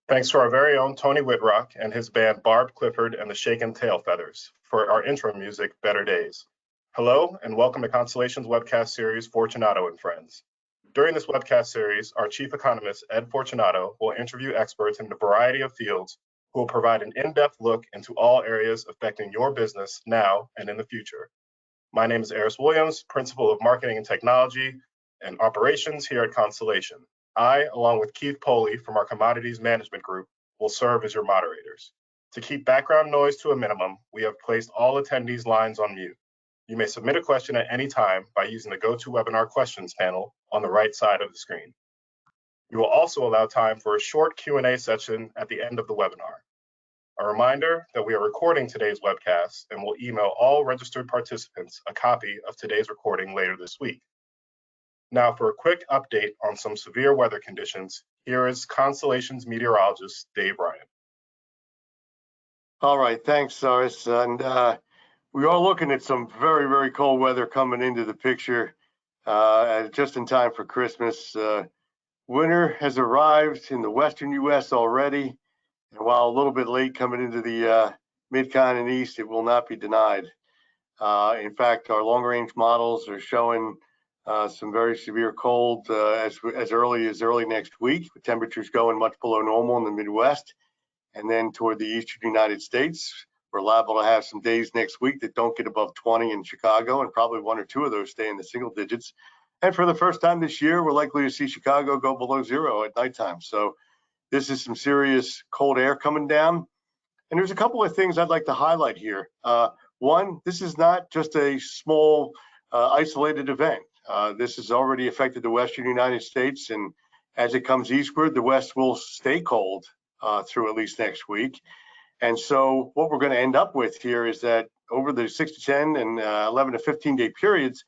Thanks to our very own Tony Whitrock and his band Barb Clifford and the Shaken Tail Feathers for our intro music, Better Days. Hello, and welcome to Constellation's webcast series, Fortunato and Friends. During this webcast series, our chief economist, Ed Fortunato, will interview experts in a variety of fields who will provide an in-depth look into all areas affecting your business now and in the future. My name is Eris Williams, Principal of Marketing and Technology and Operations here at Constellation. I, along with Keith Poley from our Commodities Management Group, will serve as your moderators. To keep background noise to a minimum, we have placed all attendees' lines on mute. You may submit a question at any time by using the GoToWebinar questions panel on the right side of the screen. You will also allow time for a short Q&A session at the end of the webinar. A reminder that we are recording today's webcast and will email all registered participants a copy of today's recording later this week. Now for a quick update on some severe weather conditions, here is Constellation's meteorologist, Dave Ryan. All right, thanks, Cyrus. And we are looking at some very, very cold weather coming into the picture just in time for Christmas. Winter has arrived in the western U.S. already, and while a little bit late coming into the mid-continent east, it will not be denied. In fact, our long-range models are showing some very severe cold as early as early next week, with temperatures going much below normal in the Midwest. And then toward the eastern United States, we're liable to have some days next week that don't get above 20 in Chicago, and probably one or two of those stay in the single digits. And for the first time this year, we're likely to see Chicago go below zero at nighttime. So this is some serious cold air coming down. And there's a couple of things I'd like to highlight here. One, this is not just a small isolated event. This has already affected the western United States, and as it comes eastward, the west will stay cold through at least next week. And so what we're going to end up with here is that over the 6 to 10 and 11 to 15 day periods,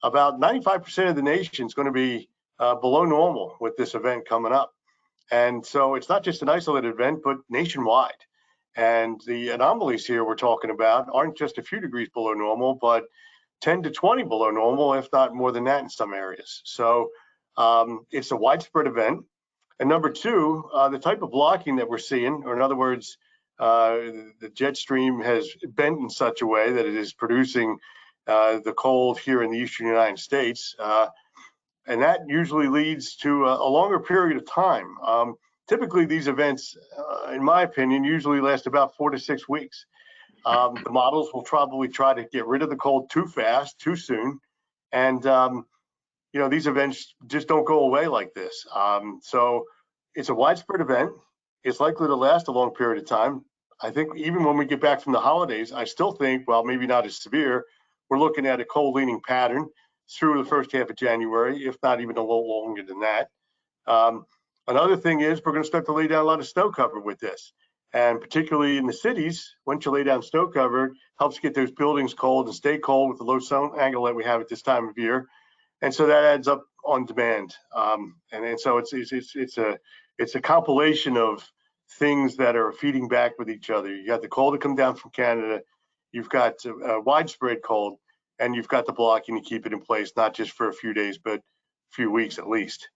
about 95% of the nation is going to be below normal with this event coming up. And so it's not just an isolated event, but nationwide. And the anomalies here we're talking about aren't just a few degrees below normal, but 10 to 20 below normal, if not more than that in some areas. So it's a widespread event. And number two, the type of blocking that we're seeing, or in other words, the jet stream has bent in such a way that it is producing the cold here in the eastern United States. And that usually leads to a longer period of time. Typically, these events, in my opinion, usually last about 4 to 6 weeks. The models will probably try to get rid of the cold too fast, too soon. And, you know, these events just don't go away like this. So it's a widespread event. It's likely to last a long period of time. I think even when we get back from the holidays, I still think, well, maybe not as severe, we're looking at a cold leaning pattern through the first half of January, if not even a little longer than that. Another thing is we're going to start to lay down a lot of snow cover with this. And particularly in the cities, once you lay down snow cover, helps get those buildings cold and stay cold with the low sun angle that we have at this time of year. And so that adds up on demand. And so it's a compilation of things that are feeding back with each other. You got the cold to come down from Canada, you've got widespread cold, and you've got the blocking to keep it in place, not just for a few days, but a few weeks at least.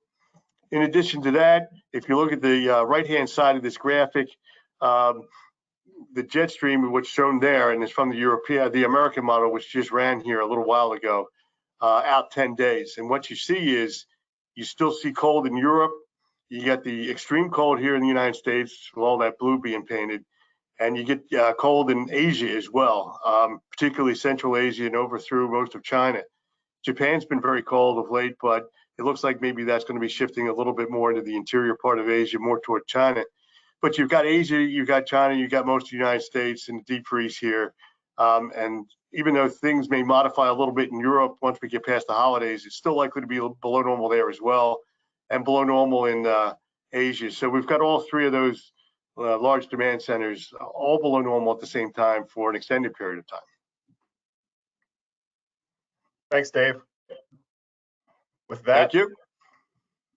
In addition to that, if you look at the right-hand side of this graphic, the jet stream, what's shown there, and it's from the American model, which just ran here a little while ago, out 10 days. And what you see is you still see cold in Europe. You get the extreme cold here in the United States with all that blue being painted. And you get cold in Asia as well, particularly Central Asia and over through most of China. Japan's been very cold of late, but it looks like maybe that's going to be shifting a little bit more into the interior part of Asia, more toward China. But you've got Asia, you've got China, you've got most of the United States in the deep freeze here. And even though things may modify a little bit in Europe once we get past the holidays, it's still likely to be below normal there as well, and below normal in Asia. So we've got all three of those large demand centers all below normal at the same time for an extended period of time. Thanks, Dave. With that, thank you.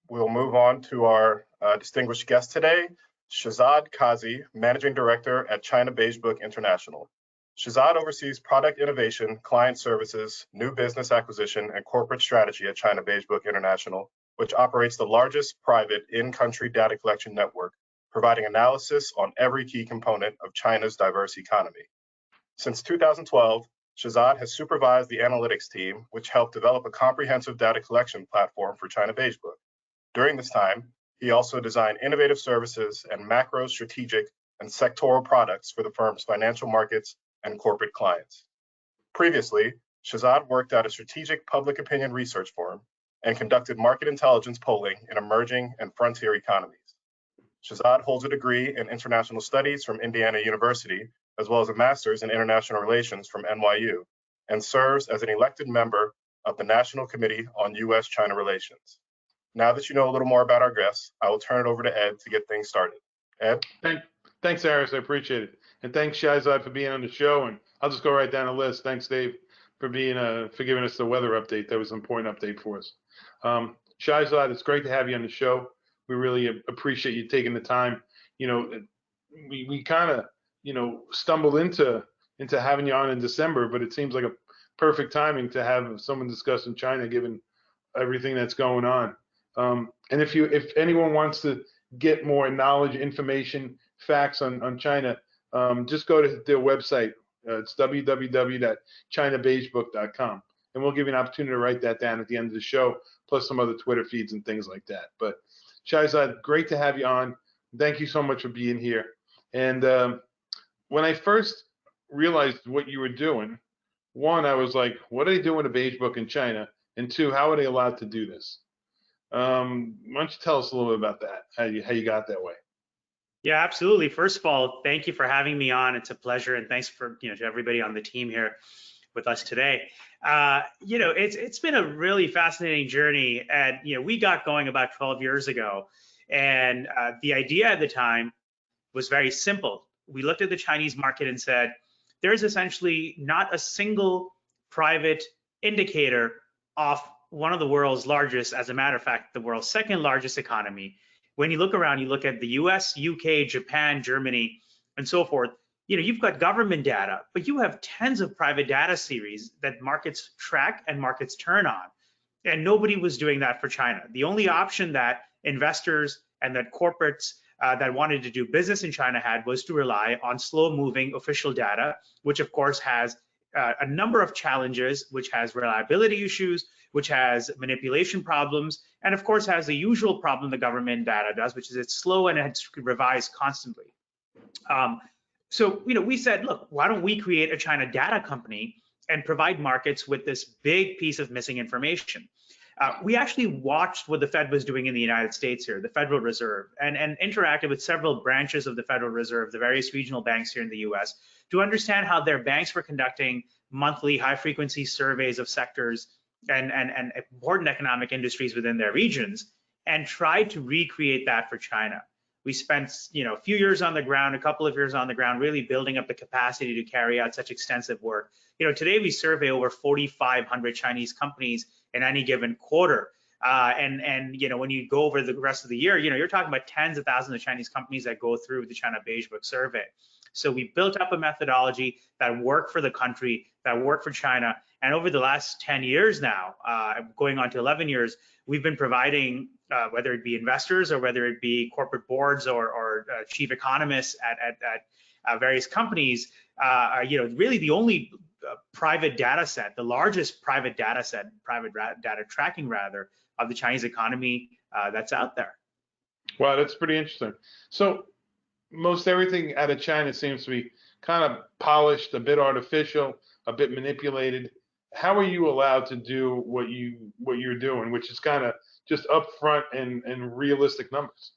We'll move on to our distinguished guest today, Shehzad Qazi, Managing Director at China Beige Book International. Shehzad oversees product innovation, client services, new business acquisition, and corporate strategy at China Beige Book International, which operates the largest private in-country data collection network providing analysis on every key component of China's diverse economy. Since 2012, Shehzad has supervised the analytics team, which helped develop a comprehensive data collection platform for China Beige Book. During this time, he also designed innovative services and macro, strategic, and sectoral products for the firm's financial markets and corporate clients. Previously, Shehzad worked at a strategic public opinion research firm and conducted market intelligence polling in emerging and frontier economies. Shehzad holds a degree in international studies from Indiana University, as well as a master's in international relations from NYU, and serves as an elected member of the National Committee on U.S.-China Relations. Now that you know a little more about our guests, I will turn it over to Ed to get things started. Ed? Thanks, Harris. I appreciate it. And thanks, Shehzad, for being on the show. And I'll just go right down the list. Thanks, Dave, for giving us the weather update. That was an important update for us. Shehzad, it's great to have you on the show. We really appreciate you taking the time. You know, we kind of, stumbled into having you on in December, but it seems like a perfect timing to have someone discussing China, given everything that's going on. And if anyone wants to get more knowledge, information, facts on China, just go to their website. It's www.chinabeigebook.com. And we'll give you an opportunity to write that down at the end of the show, plus some other Twitter feeds and things like that. But Shehzad, great to have you on. Thank you so much for being here. And when I first realized what you were doing, one, I was like, what are they doing a Beige Book in China? And two, how are they allowed to do this? Why don't you tell us a little bit about that, how you got that way? Yeah, absolutely. First of all, thank you for having me on. It's a pleasure, and thanks for to everybody on the team here with us today. It's been a really fascinating journey, and we got going about 12 years ago, and the idea at the time was very simple. We looked at the Chinese market and said, there's essentially not a single private indicator of one of the world's largest, as a matter of fact, the world's second largest economy. When you look around, you look at the US, UK, Japan, Germany, and so forth, you've got government data, but you have tens of private data series that markets track and markets turn on. And nobody was doing that for China. The only option that investors and that corporates that wanted to do business in China had was to rely on slow-moving official data, which of course has a number of challenges, which has reliability issues, which has manipulation problems, and of course has the usual problem the government data does, which is it's slow and it's revised constantly. So we said, look, why don't we create a China data company and provide markets with this big piece of missing information? We actually watched what the Fed was doing in the United States here, the Federal Reserve, and interacted with several branches of the Federal Reserve, the various regional banks here in the US, to understand how their banks were conducting monthly high-frequency surveys of sectors and important economic industries within their regions, and tried to recreate that for China. We spent a few years on the ground, a couple of years on the ground, really building up the capacity to carry out such extensive work. Today we survey over 4,500 Chinese companies in any given quarter. And when you go over the rest of the year, you're talking about tens of thousands of Chinese companies that go through the China Beige Book survey. So we built up a methodology that worked for the country, that worked for China. And over the last 10 years now, going on to 11 years, we've been providing, whether it be investors or whether it be corporate boards or chief economists at various companies, really the only private data set, the largest private data set, private data tracking rather, of the Chinese economy that's out there. Wow, that's pretty interesting. So most everything out of China seems to be kind of polished, a bit artificial, a bit manipulated. How are you allowed to do what you're doing, which is kind of just upfront and realistic numbers?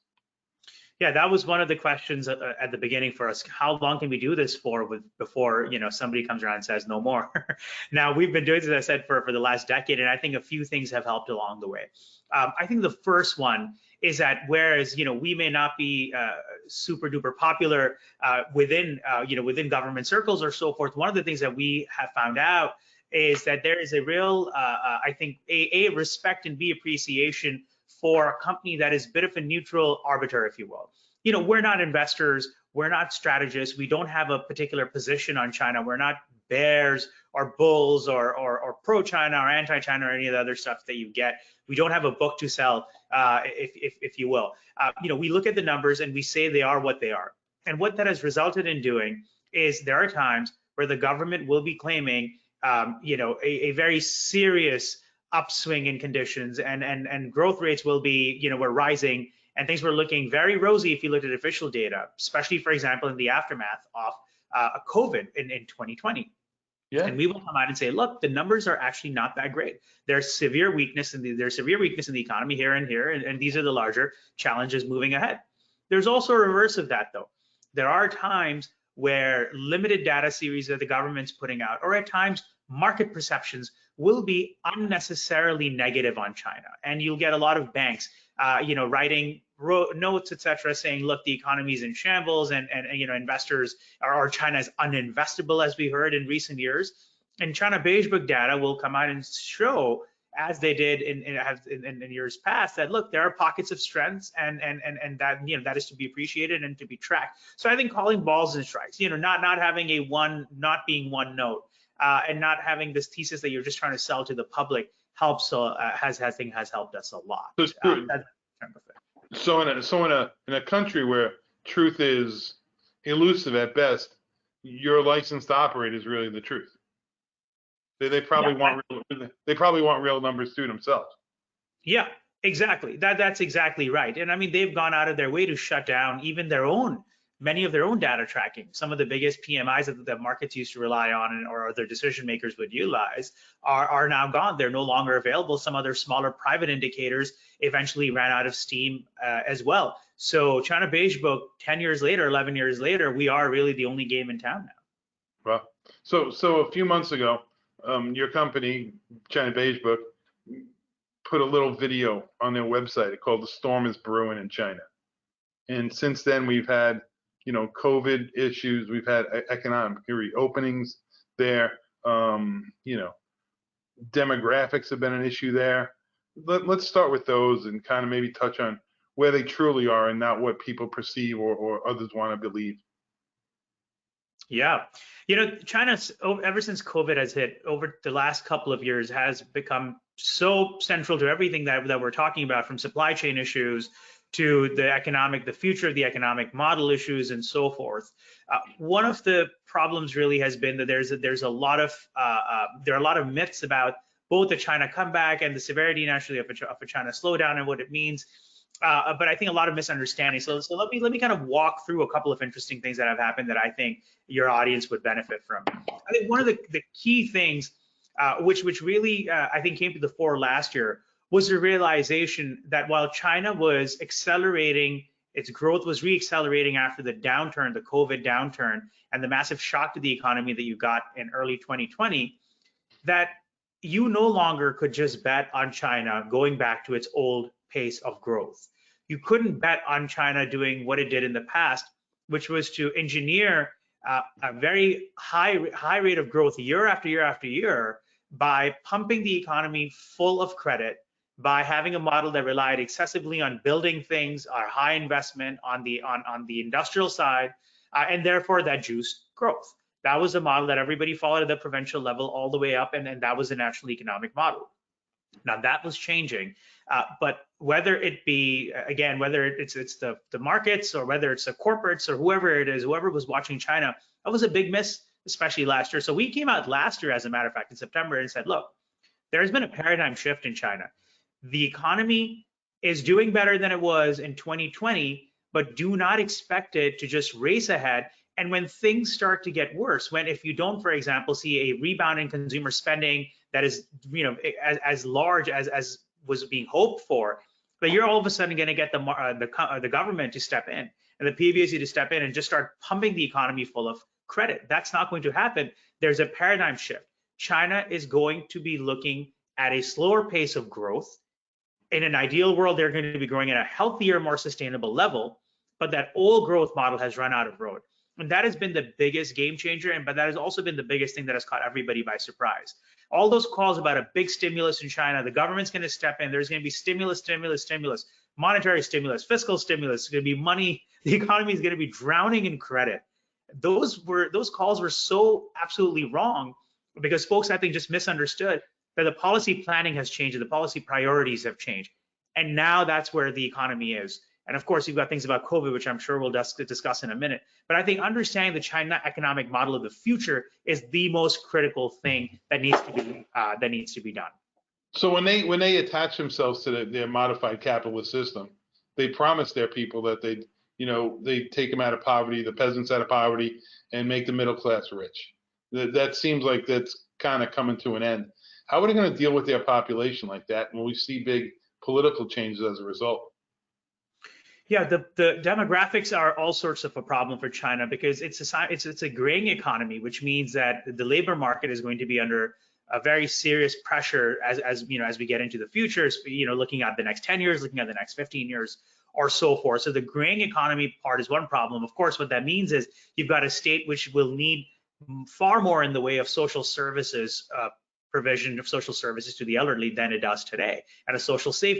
Yeah, that was one of the questions at the beginning for us. How long can we do this for before somebody comes around and says no more? Now we've been doing this, as I said, for the last decade, and I think a few things have helped along the way. I think the first one is that whereas we may not be super duper popular within government circles or so forth, one of the things that we have found out is that there is a real I think a respect and B appreciation for a company that is a bit of a neutral arbiter, if you will. We're not investors, we're not strategists, we don't have a particular position on China, we're not bears or bulls or pro-China or anti-China or any of the other stuff that you get. We don't have a book to sell, if you will. We look at the numbers and we say they are what they are. And what that has resulted in doing is there are times where the government will be claiming, a very serious upswing in conditions, and growth rates will be, we're rising, and things were looking very rosy if you looked at official data, especially, for example, in the aftermath of COVID in 2020. Yeah. And we will come out and say, look, the numbers are actually not that great. There's severe weakness in the economy here and here, and these are the larger challenges moving ahead. There's also a reverse of that, though. There are times where limited data series that the government's putting out, or at times market perceptions, will be unnecessarily negative on China. And you'll get a lot of banks, writing notes, etc., saying, look, the economy is in shambles, and investors or China is uninvestable, as we heard in recent years. And China Beige Book data will come out and show, as they did in years past, that look, there are pockets of strengths, and that that is to be appreciated and to be tracked. So I think calling balls and strikes, not having not being one note, and not having this thesis that you're just trying to sell to the public helps. Has helped us a lot. So in a country where truth is elusive at best, your license to operate is really the truth. They probably want real numbers too themselves. Yeah, exactly. That's exactly right. And I mean, they've gone out of their way to shut down even many of their own data tracking. Some of the biggest PMIs that markets used to rely on, or other decision makers would utilize, are now gone. They're no longer available. Some other smaller private indicators eventually ran out of steam as well. So China Beige Book, 10 years later, 11 years later, we are really the only game in town now. Well, so a few months ago, your company, China Beige Book, put a little video on their website called "The Storm is Brewing in China." And since then, we've had, COVID issues, we've had economic reopenings there, demographics have been an issue there. Let's start with those and kind of maybe touch on where they truly are and not what people perceive or others want to believe. Yeah, China's, ever since COVID has hit, over the last couple of years, has become so central to everything that we're talking about, from supply chain issues to the future of the economic model issues and so forth. One of the problems really has been that there are a lot of myths about both the China comeback and the severity naturally of a China slowdown and what it means. But I think a lot of misunderstanding. So let me kind of walk through a couple of interesting things that have happened that I think your audience would benefit from. I think one of the key things, which really I think came to the fore last year, was the realization that while China was accelerating, its growth was reaccelerating after the downturn, the COVID downturn, and the massive shock to the economy that you got in early 2020, that you no longer could just bet on China going back to its old pace of growth. You couldn't bet on China doing what it did in the past, which was to engineer a very high rate of growth year after year after year by pumping the economy full of credit, by having a model that relied excessively on building things, or high investment on the industrial side, and therefore that juiced growth. That was a model that everybody followed at the provincial level all the way up, and that was a national economic model. Now that was changing, but whether it be, again, whether it's the markets, or whether it's the corporates, or whoever it is, whoever was watching China, that was a big miss, especially last year. So we came out last year, as a matter of fact, in September, and said, look, there's been a paradigm shift in China. The economy is doing better than it was in 2020, but do not expect it to just race ahead. And when things start to get worse, if you don't, for example, see a rebound in consumer spending that is, as large as was being hoped for, but you're all of a sudden going to get the government to step in and the PBOC to step in and just start pumping the economy full of credit. That's not going to happen. There's a paradigm shift. China is going to be looking at a slower pace of growth. In an ideal world, they're going to be growing at a healthier, more sustainable level, but that old growth model has run out of road. And that has been the biggest game changer, but that has also been the biggest thing that has caught everybody by surprise. All those calls about a big stimulus in China, the government's going to step in, there's going to be stimulus, monetary stimulus, fiscal stimulus, it's going to be money, the economy is going to be drowning in credit. those calls were so absolutely wrong because folks, I think, just misunderstood that the policy planning has changed, the policy priorities have changed. And now that's where the economy is. And of course, you've got things about COVID, which I'm sure we'll discuss in a minute. But I think understanding the China economic model of the future is the most critical thing that needs to be done. So when they attach themselves to their modified capitalist system, they promise their people that they take them out of poverty, the peasants out of poverty, and make the middle class rich. That seems like that's kind of coming to an end. How are they going to deal with their population like that? And will we see big political changes as a result? Yeah, the demographics are all sorts of a problem for China because it's a graying economy, which means that the labor market is going to be under a very serious pressure as we get into the future, looking at the next 10 years, looking at the next 15 years or so forth. So the graying economy part is one problem. Of course, what that means is you've got a state which will need far more in the way of social services, provision of social services to the elderly than it does today, and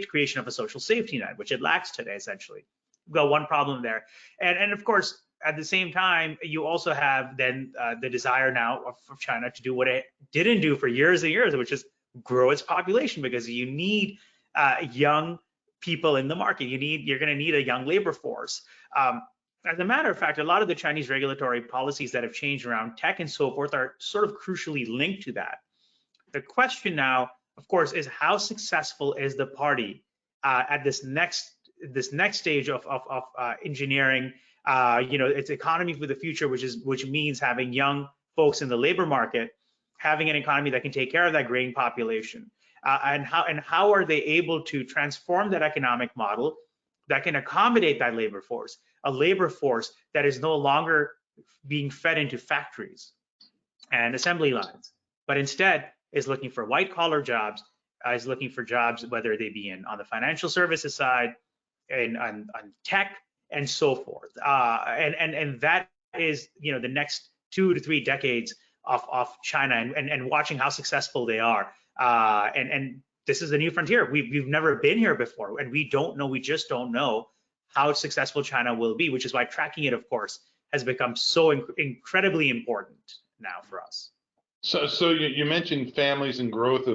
creation of a social safety net, which it lacks today, essentially. We've got one problem there. And of course, at the same time, you also have then the desire now of China to do what it didn't do for years and years, which is grow its population, because you need young people in the market. You're going to need a young labor force. As a matter of fact, a lot of the Chinese regulatory policies that have changed around tech and so forth are sort of crucially linked to that. The question now, of course, is how successful is the party at this next stage of engineering, its economy for the future, which means having young folks in the labor market, having an economy that can take care of that graying population, and how are they able to transform that economic model that can accommodate that labor force, a labor force that is no longer being fed into factories and assembly lines, but instead is looking for white collar jobs, is looking for jobs, whether they be on the financial services side, and on tech and so forth. And that is, the next 2 to 3 decades of China, and watching how successful they are. And this is a new frontier. We've never been here before, and we just don't know how successful China will be, which is why tracking it, of course, has become so incredibly important now for us. So you mentioned families and growth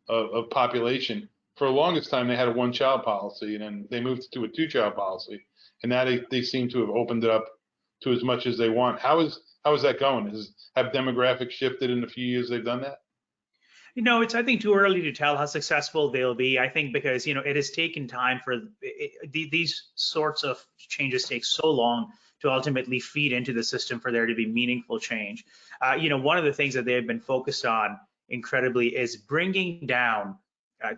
of population. For the longest time, they had a one-child policy, and then they moved to a two-child policy, and now they seem to have opened it up to as much as they want. How is that going? Have demographics shifted in the few years they've done that? It's, I think, too early to tell how successful they'll be. I think because, it has taken time for these sorts of changes take so long to ultimately feed into the system for there to be meaningful change. One of the things that they've been focused on incredibly is bringing down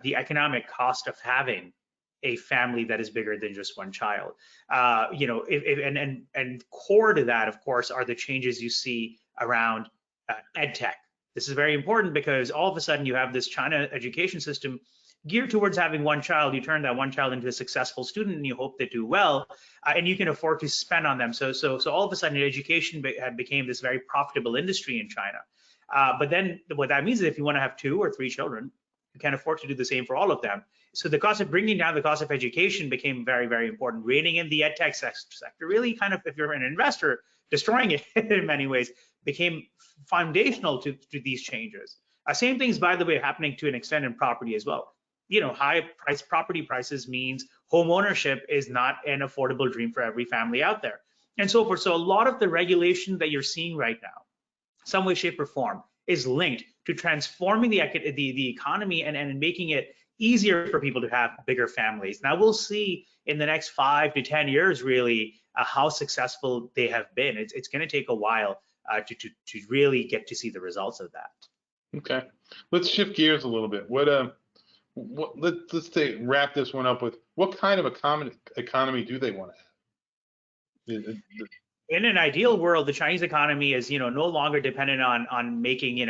the economic cost of having a family that is bigger than just one child. And core to that, of course, are the changes you see around ed tech. This is very important because all of a sudden you have this China education system geared towards having one child. You turn that one child into a successful student and you hope they do well, and you can afford to spend on them. So all of a sudden education became this very profitable industry in China. But then what that means is if you want to have 2 or 3 children, you can't afford to do the same for all of them. So the cost of bringing down the cost of education became very, very important. Reining in the edtech sector really kind of, if you're an investor, destroying it in many ways, became foundational to these changes. Same things, by the way, happening to an extent in property as well. High property prices means home ownership is not an affordable dream for every family out there, and so forth. So a lot of the regulation that you're seeing right now, some way, shape, or form, is linked to transforming the economy and making it easier for people to have bigger families. Now we'll see in the next 5 to 10 years really how successful they have been. It's going to take a while to really get to see the results of that. Okay, let's shift gears a little bit. Let's wrap this one up with what kind of economy do they want to have? In an ideal world, the Chinese economy is, no longer dependent on making,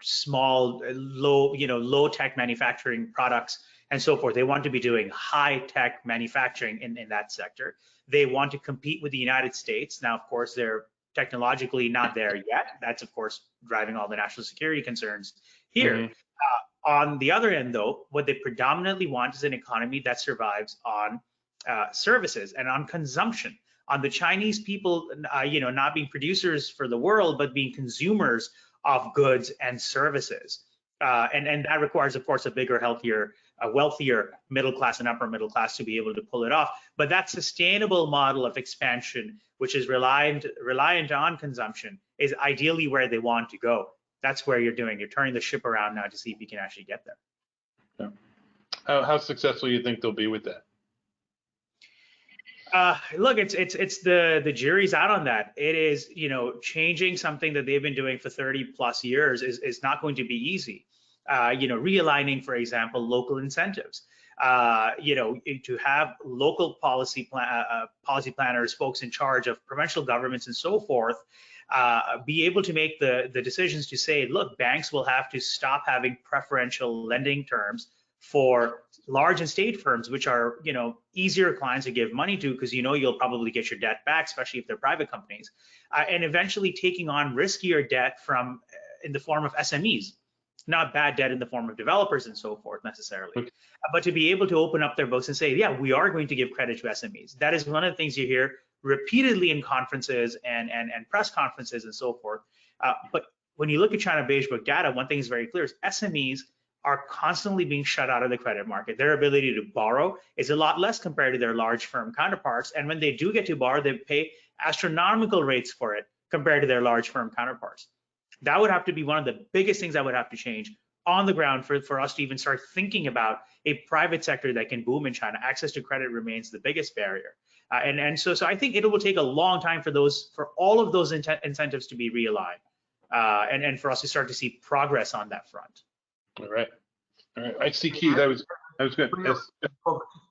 small, low tech manufacturing products and so forth. They want to be doing high tech manufacturing in that sector. They want to compete with the United States. Now, of course, they're technologically not there yet. That's, of course, driving all the national security concerns here. Mm-hmm. On the other end, though, what they predominantly want is an economy that survives on services and on consumption, on the Chinese people, not being producers for the world, but being consumers of goods and services. And that requires, of course, a bigger, healthier, wealthier middle class and upper middle class to be able to pull it off. But that sustainable model of expansion, which is reliant on consumption, is ideally where they want to go. That's where you're turning the ship around now to see if you can actually get there. Yeah. How successful you think they'll be with that? Look, it's the jury's out on that. It is, changing something that they've been doing for 30 plus years is not going to be easy. Realigning, for example, local incentives. To have local policy planners, folks in charge of provincial governments and so forth, be able to make the decisions to say, look, banks will have to stop having preferential lending terms for large and state firms, which are, easier clients to give money to because you'll probably get your debt back, especially if they're private companies, and eventually taking on riskier debt from in the form of SMEs, not bad debt in the form of developers and so forth necessarily, but to be able to open up their books and say, yeah, we are going to give credit to SMEs. That is one of the things you hear repeatedly in conferences and press conferences and so forth. But when you look at China Beige Book data, one thing is very clear is SMEs are constantly being shut out of the credit market. Their ability to borrow is a lot less compared to their large firm counterparts. And when they do get to borrow, they pay astronomical rates for it compared to their large firm counterparts. That would have to be one of the biggest things that would have to change on the ground for us to even start thinking about a private sector that can boom in China. Access to credit remains the biggest barrier. So I think it will take a long time for all of those incentives to be realigned and for us to start to see progress on that front. All right. I see, Keith. That was good. Yes.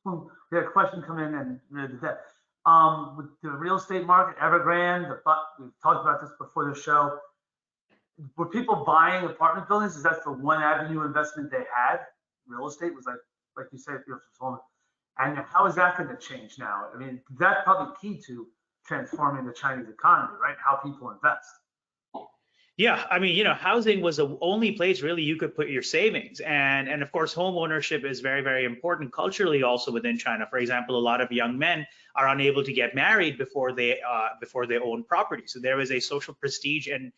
We had a question come in and with the real estate market, Evergrande, we've talked about this before the show. Were people buying apartment buildings? Is that the one avenue investment they had? Real estate was like you said, and how is that going to change now? I mean, that's probably key to transforming the Chinese economy, right? How people invest. Yeah, I mean, housing was the only place really you could put your savings, and of course, home ownership is very, very important culturally also within China. For example, a lot of young men are unable to get married before they own property, so there is a social prestige and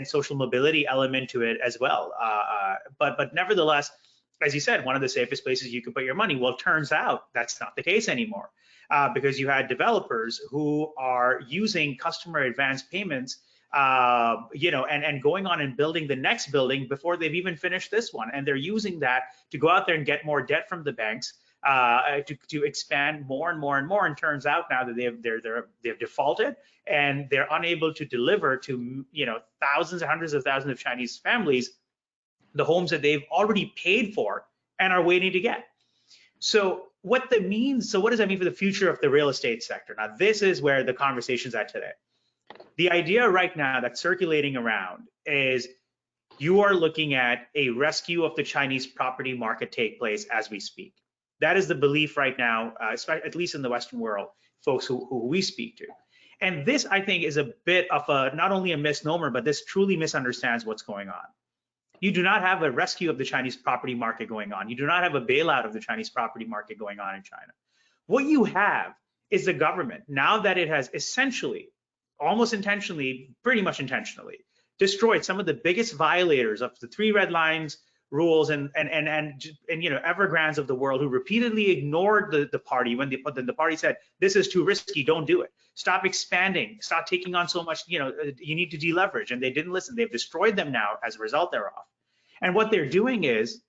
social mobility element to it as well. But nevertheless, as you said, one of the safest places you could put your money. Well, it turns out that's not the case anymore, because you had developers who are using customer advance payments. And going on and building the next building before they've even finished this one, and they're using that to go out there and get more debt from the banks to expand more and more and more. And turns out now that they've defaulted and they're unable to deliver to thousands and hundreds of thousands of Chinese families the homes that they've already paid for and are waiting to get. So what does that mean for the future of the real estate sector? Now, this is where the conversation's at today. The idea right now that's circulating around is you are looking at a rescue of the Chinese property market take place as we speak. That is the belief right now, at least in the Western world, folks who we speak to. And this, I think, is a bit of not only a misnomer, but this truly misunderstands what's going on. You do not have a rescue of the Chinese property market going on. You do not have a bailout of the Chinese property market going on in China. What you have is the government, now that it has essentially, almost intentionally, pretty much intentionally, destroyed some of the biggest violators of the 3 red lines rules and Evergrandes of the world, who repeatedly ignored the party when the party said, this is too risky, don't do it. Stop expanding, stop taking on so much, you need to deleverage, and they didn't listen. They've destroyed them now as a result thereof. And what they're doing is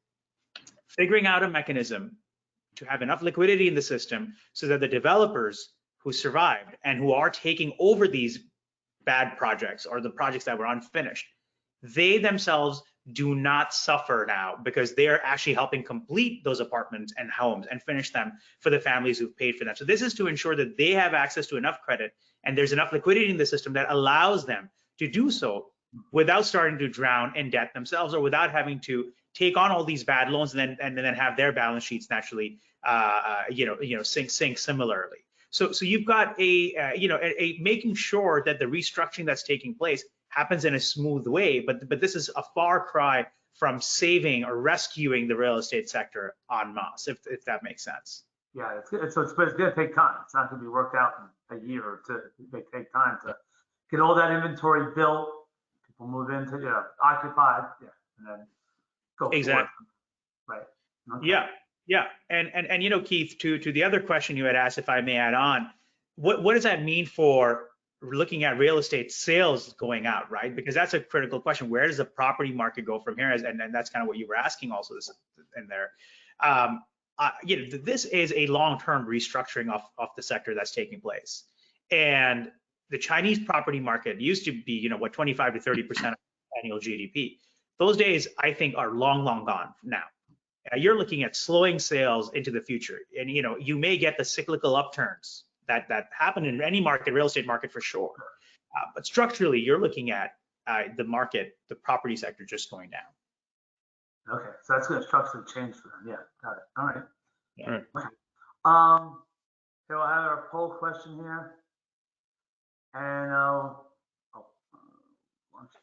figuring out a mechanism to have enough liquidity in the system so that the developers who survived and who are taking over these bad projects or the projects that were unfinished, they themselves do not suffer now, because they're actually helping complete those apartments and homes and finish them for the families who've paid for them. So this is to ensure that they have access to enough credit and there's enough liquidity in the system that allows them to do so without starting to drown in debt themselves, or without having to take on all these bad loans and then have their balance sheets naturally sink similarly. So you've got a making sure that the restructuring that's taking place happens in a smooth way, but this is a far cry from saving or rescuing the real estate sector en masse, if that makes sense. Yeah, but it's gonna take time. It's not gonna be worked out in a year or two. It may take time to get all that inventory built. People move into, occupied, and then go Exactly. forward. Right. Okay. Yeah. And Keith, to the other question you had asked, if I may add on, what does that mean for looking at real estate sales going out, right? Because that's a critical question. Where does the property market go from here? And that's kind of what you were asking also this in there. This is a long-term restructuring of the sector that's taking place. And the Chinese property market used to be, 25 to 30% of annual GDP. Those days, I think, are long gone now. You're looking at slowing sales into the future. And, you may get the cyclical upturns that happen in any market, real estate market for sure. But structurally, you're looking at the property sector just going down. Okay, so that's going to structurally change for them. Yeah, got it. All right. All right. Okay. So I have our poll question here. And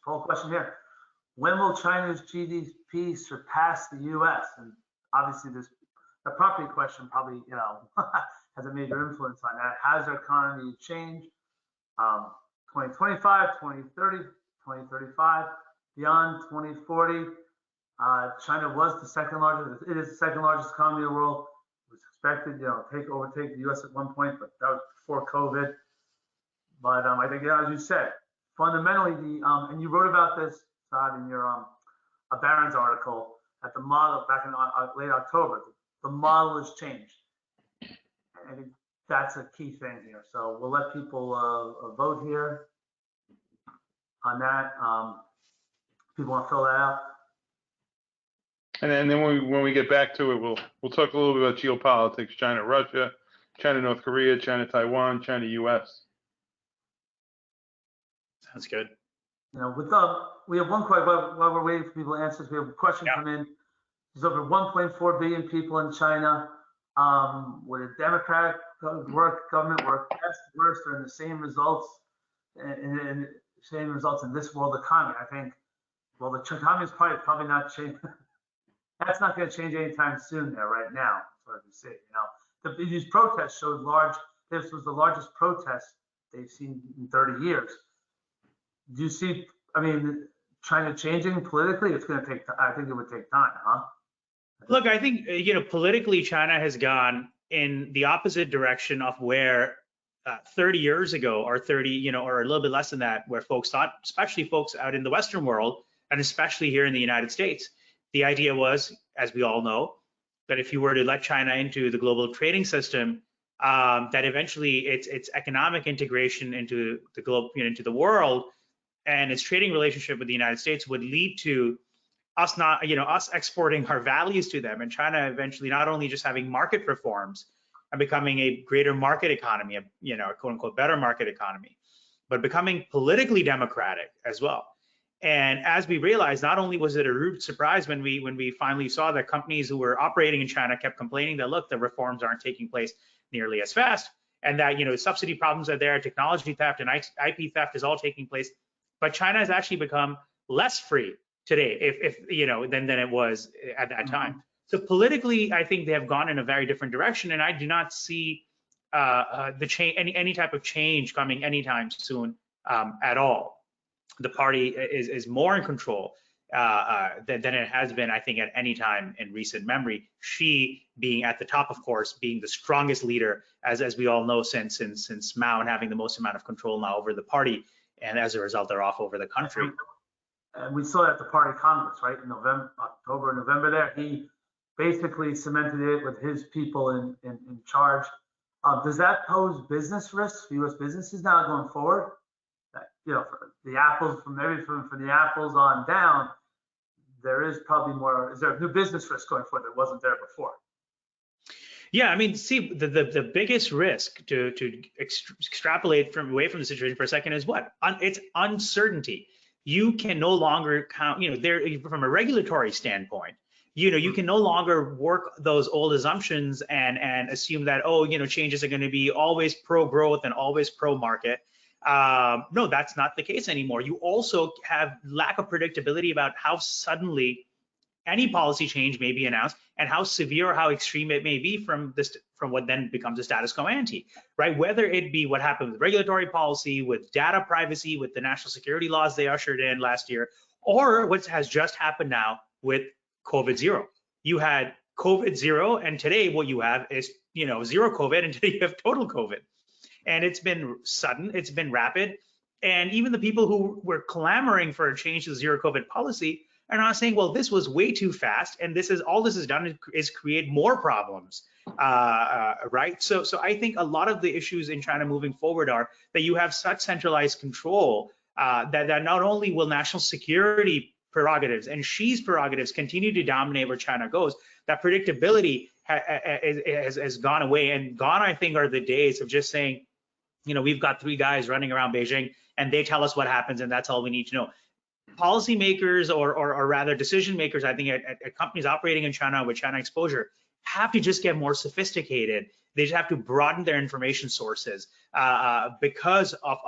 poll question here. When will China's GDP surpass the US? And obviously the property question probably, has a major influence on that. Has our economy changed? 2025, 2030, 2035, beyond 2040. China was the second largest, it is the second largest economy in the world. It was expected, overtake the US at one point, but that was before COVID. But I think, as you said, fundamentally, and you wrote about this, Saad, in your a Barron's article, that the model back in late October, the model has changed. I think that's a key thing here. So we'll let people vote here on that. People want to fill that out. And then when we get back to it, we'll talk a little bit about geopolitics: China, Russia, China, North Korea, China, Taiwan, China, US. Sounds good. We have one question while we're waiting for people to answer. We have a question come in. There's over 1.4 billion people in China. Would a Democratic government work best, worse, or in the same results in this world economy? I think, well, the economy is probably not changing. That's not going to change anytime soon there right now, as far as we see. These protests showed this was the largest protest they've seen in 30 years. Do you see, China changing politically? It's going to take, I think it would take time, huh? Look, I think, politically, China has gone in the opposite direction of where 30 years ago, or 30, or a little bit less than that, where folks thought, especially folks out in the Western world, and especially here in the United States. The idea was, as we all know, that if you were to let China into the global trading system, that eventually its economic integration into the globe, into the world, and its trading relationship with the United States would lead to us us exporting our values to them, and China eventually not only just having market reforms and becoming a greater market economy, a quote unquote better market economy, but becoming politically democratic as well. And as we realized, not only was it a rude surprise when we finally saw that companies who were operating in China kept complaining that, look, the reforms aren't taking place nearly as fast, and that subsidy problems are there, technology theft and IP theft is all taking place, but China has actually become less free today, than it was at that time. So politically, I think they have gone in a very different direction, and I do not see any type of change coming anytime soon at all. The party is more in control than it has been, I think, at any time in recent memory. Xi being at the top, of course, being the strongest leader, as we all know, since Mao, and having the most amount of control now over the party, and as a result, they're off over the country. And we saw that at the party congress, right, in October, November. There, he basically cemented it with his people in charge. Does that pose business risks for U.S. businesses now going forward? For the apples, from the apples on down, there is probably more. Is there a new business risk going forward that wasn't there before? Yeah, see, the biggest risk to extrapolate away from the situation for a second is what? It's uncertainty. You can no longer count, from a regulatory standpoint, you can no longer work those old assumptions and assume that, changes are going to be always pro-growth and always pro-market. No, that's not the case anymore. You also have lack of predictability about how suddenly any policy change may be announced and how severe or how extreme it may be from from what then becomes a status quo ante, right? Whether it be what happened with regulatory policy, with data privacy, with the national security laws they ushered in last year, or what has just happened now with COVID zero. You had COVID zero, and today what you have is, zero COVID, and today you have total COVID. And it's been sudden, it's been rapid. And even the people who were clamoring for a change to the zero COVID policy are now saying, well, this was way too fast, and all this has done is create more problems, right? So I think a lot of the issues in China moving forward are that you have such centralized control that not only will national security prerogatives and Xi's prerogatives continue to dominate where China goes, that predictability has gone away. And gone, I think, are the days of just saying, we've got 3 guys running around Beijing and they tell us what happens and that's all we need to know. Policymakers or rather decision makers, I think, at companies operating in China with China exposure have to just get more sophisticated. They just have to broaden their information sources because of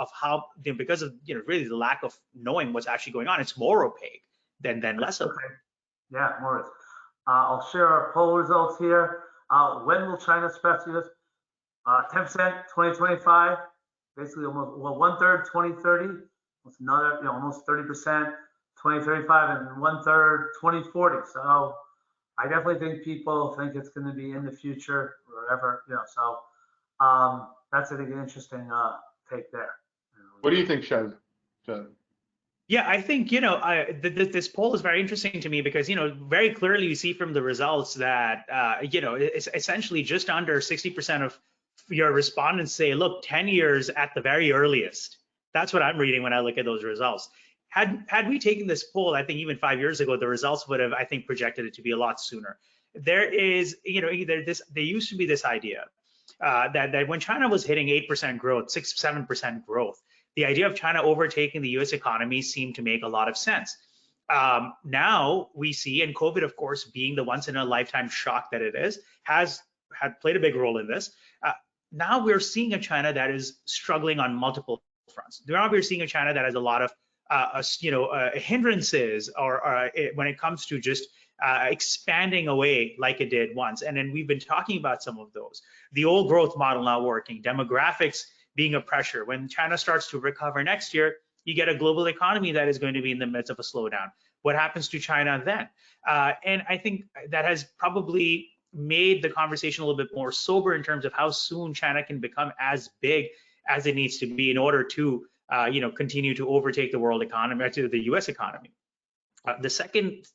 really the lack of knowing what's actually going on. It's more opaque than less opaque. Yeah, more. I'll share our poll results here. When will China scratch this? 10% 2025, basically almost, well, 1/3 2030. It's another, almost 30% 2035, and 1/3 2040. So I definitely think people think it's going to be in the future, wherever, So that's, I think, an interesting take there. What do you think, Shehzad? Yeah, I think, this poll is very interesting to me because, very clearly you see from the results that, it's essentially just under 60% of your respondents say, look, 10 years at the very earliest. That's what I'm reading when I look at those results. Had we taken this poll, I think even 5 years ago, the results would have, I think, projected it to be a lot sooner. There is, there used to be this idea that when China was hitting 8% growth, 6-7% growth, the idea of China overtaking the US economy seemed to make a lot of sense. Now we see, and COVID, of course, being the once in a lifetime shock that it is, had played a big role in this. Now we're seeing a China that is struggling on multiple fronts. Now we're seeing a China that has a lot of hindrances or when it comes to just expanding away like it did once. And then we've been talking about some of those. The old growth model not working, demographics being a pressure. When China starts to recover next year, you get a global economy that is going to be in the midst of a slowdown. What happens to China then? And I think that has probably made the conversation a little bit more sober in terms of how soon China can become as big as it needs to be in order to, continue to overtake the world economy, actually the US economy. The second